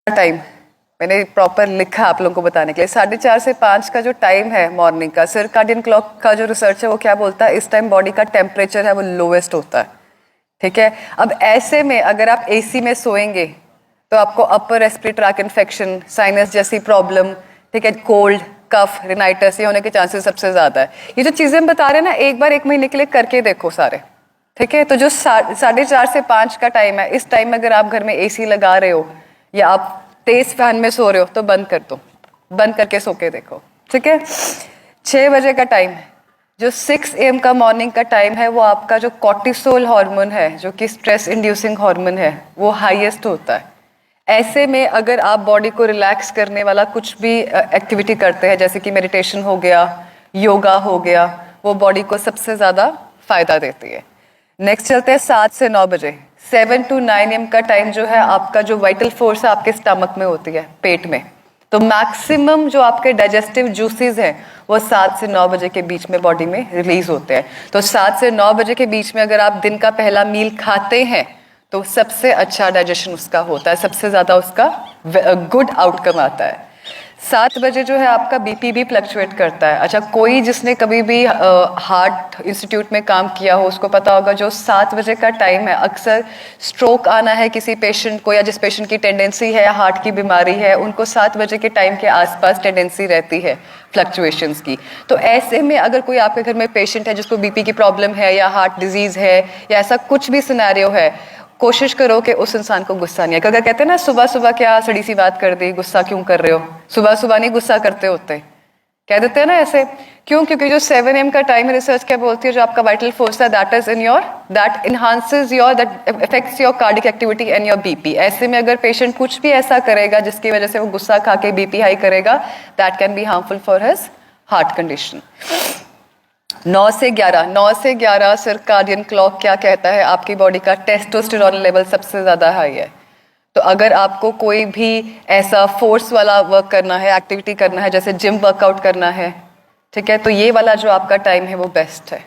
Time मैंने proper लिखा आप लोगों को बताने के लिए। 4:30 से 5 का जो टाइम है मॉर्निंग का, सर्काडियन क्लॉक का जो रिसर्च है वो क्या बोलता है, इस टाइम बॉडी का टेम्परेचर है वो लोवेस्ट होता है। ठीक है, अब ऐसे में अगर आप एसी में सोएंगे तो आपको upper respiratory tract infection, sinus जैसी प्रॉब्लम, ठीक है, कोल्ड, कफ, रिनाइटिस ये होने के चांसेस सबसे ज्यादा है। ये जो चीजें हम बता रहे हैं ना, एक बार 1 महीने के लिए करके देखो सारे। ठीक है, तो जो 4:30 से 5 का टाइम है, इस टाइम में अगर आप घर में एसी लगा रहे हो या आप तेज फैन में सो रहे हो तो बंद कर दो, बंद करके सो के देखो। ठीक है, 6 बजे का टाइम है, जो 6 AM का मॉर्निंग का टाइम है, वो आपका जो कॉर्टिसोल हार्मोन है, जो कि स्ट्रेस इंड्यूसिंग हार्मोन है, वो हाईएस्ट होता है। ऐसे में अगर आप बॉडी को रिलैक्स करने वाला कुछ भी एक्टिविटी करते हैं, जैसे कि मेडिटेशन हो गया, योगा हो गया, वो बॉडी को सबसे ज्यादा फायदा देती है। नेक्स्ट चलते हैं 7 से 9 बजे। 7 to 9 AM का टाइम जो है आपका जो वाइटल फोर्स है आपके स्टमक में होती है, पेट में। तो मैक्सिमम जो आपके डाइजेस्टिव जूसेस हैं वो 7 से 9 बजे के बीच में बॉडी में रिलीज होते हैं। तो 7 से 9 बजे के बीच में अगर आप दिन का पहला मील खाते हैं तो सबसे अच्छा डाइजेशन उसका होता है, सबसे ज्यादा उसका गुड आउटकम आता है। 7 बजे जो है आपका बीपी भी फ्लक्चुएट करता है। अच्छा, कोई जिसने कभी भी हार्ट इंस्टीट्यूट में काम किया हो उसको पता होगा, जो 7 बजे का टाइम है, अक्सर स्ट्रोक आना है किसी पेशेंट को, या जिस पेशेंट की टेंडेंसी है हार्ट की बीमारी है, उनको 7 बजे के टाइम के आसपास टेंडेंसी रहती है फ्लक्चुएशंस की। तो ऐसे में अगर कोई आपके घर में पेशेंट है जिसको बीपी की प्रॉब्लम है या हार्ट डिजीज है या ऐसा कुछ भी सिनेरियो है, कोशिश करो कि उस इंसान को गुस्सा नहीं है। अगर कहते हैं ना सुबह सुबह क्या सड़ी सी बात कर दी, गुस्सा क्यों कर रहे हो, सुबह सुबह नहीं गुस्सा करते होते, कह देते हैं ना ऐसे। क्यों? क्योंकि जो 7 AM का टाइम है, रिसर्च क्या बोलती है, जो आपका वाइटल फोर्स है that is in your, that enhances your, that affects your cardiac activity and your BP. ऐसे में अगर पेशेंट कुछ भी ऐसा करेगा जिसकी वजह से वो गुस्सा खा के बीपी हाई करेगा, that can be harmful for his heart condition. 9 से 11 सर्काडियन क्लॉक क्या कहता है, आपकी बॉडी का टेस्टोस्टेरोन लेवल सबसे ज्यादा हाई है। तो अगर आपको कोई भी ऐसा फोर्स वाला वर्क करना है, एक्टिविटी करना है, जैसे जिम वर्कआउट करना है, ठीक है, तो ये वाला जो आपका टाइम है वो बेस्ट है।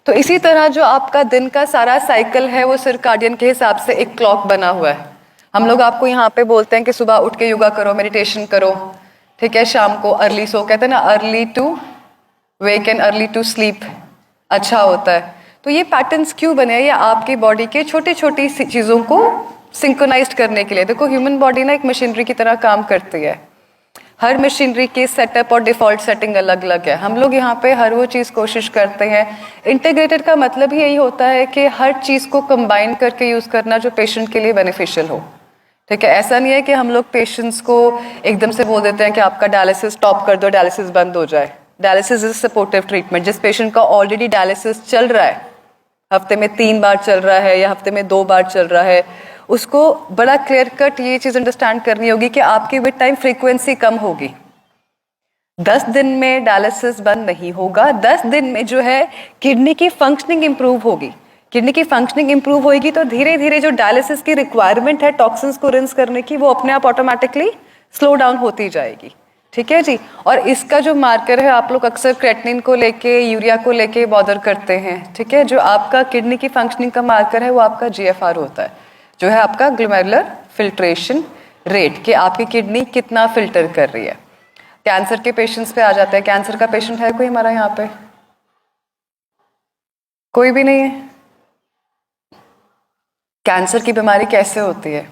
तो इसी तरह जो आपका दिन का सारा साइकिल है वो सर्काडियन के हिसाब से एक क्लॉक बना हुआ है। हम लोग आपको यहाँ पे बोलते हैं कि सुबह उठ के योगा करो, मेडिटेशन करो, ठीक है, शाम को अर्ली सो, कहते हैं ना early to wake and early to sleep अच्छा होता है। तो ये पैटर्न्स क्यों बने हैं? ये आपकी बॉडी के छोटी छोटी चीज़ों को सिंक्रोनाइज्ड करने के लिए। देखो, ह्यूमन बॉडी ना एक मशीनरी की तरह काम करती है। हर मशीनरी के सेटअप और डिफॉल्ट सेटिंग अलग अलग है। हम लोग यहाँ पे हर वो चीज़ कोशिश करते हैं। इंटीग्रेटेड का मतलब ही यही होता है कि हर चीज़ को कंबाइन करके यूज़ करना जो पेशेंट के लिए बेनिफिशियल हो। ठीक है, ऐसा नहीं है कि हम लोग पेशेंट्स को एकदम से बोल देते हैं कि आपका डायलिसिस स्टॉप कर दो, डायलिसिस बंद हो जाए। Dialysis is supportive treatment. जिस पेशेंट का ऑलरेडी डायलिसिस चल रहा है, हफ्ते में 3 बार चल रहा है या हफ्ते में 2 बार चल रहा है, उसको बड़ा क्लियर कट ये चीज अंडरस्टैंड करनी होगी कि आपकी विद टाइम फ्रीक्वेंसी कम होगी। 10 दिन में डायलिसिस बंद नहीं होगा। 10 दिन में जो है किडनी की फंक्शनिंग इंप्रूव होगी। किडनी की फंक्शनिंग इंप्रूव होगी तो धीरे धीरे जो डायलिसिस की रिक्वायरमेंट है टॉक्सिन्स को रिंस करने की, वो अपने आप ऑटोमेटिकली स्लो डाउन होती जाएगी। ठीक है जी। और इसका जो मार्कर है, आप लोग अक्सर क्रेटिनिन को लेके, यूरिया को लेके बॉदर करते हैं। ठीक है, जो आपका किडनी की फंक्शनिंग का मार्कर है वो आपका GFR होता है, जो है आपका ग्लोमेरुलर फिल्ट्रेशन रेट, कि आपकी किडनी कितना फिल्टर कर रही है। कैंसर के पेशेंट्स पे आ जाते हैं। कैंसर का पेशेंट है कोई हमारा यहाँ पे? कोई भी नहीं है। कैंसर की बीमारी कैसे होती है?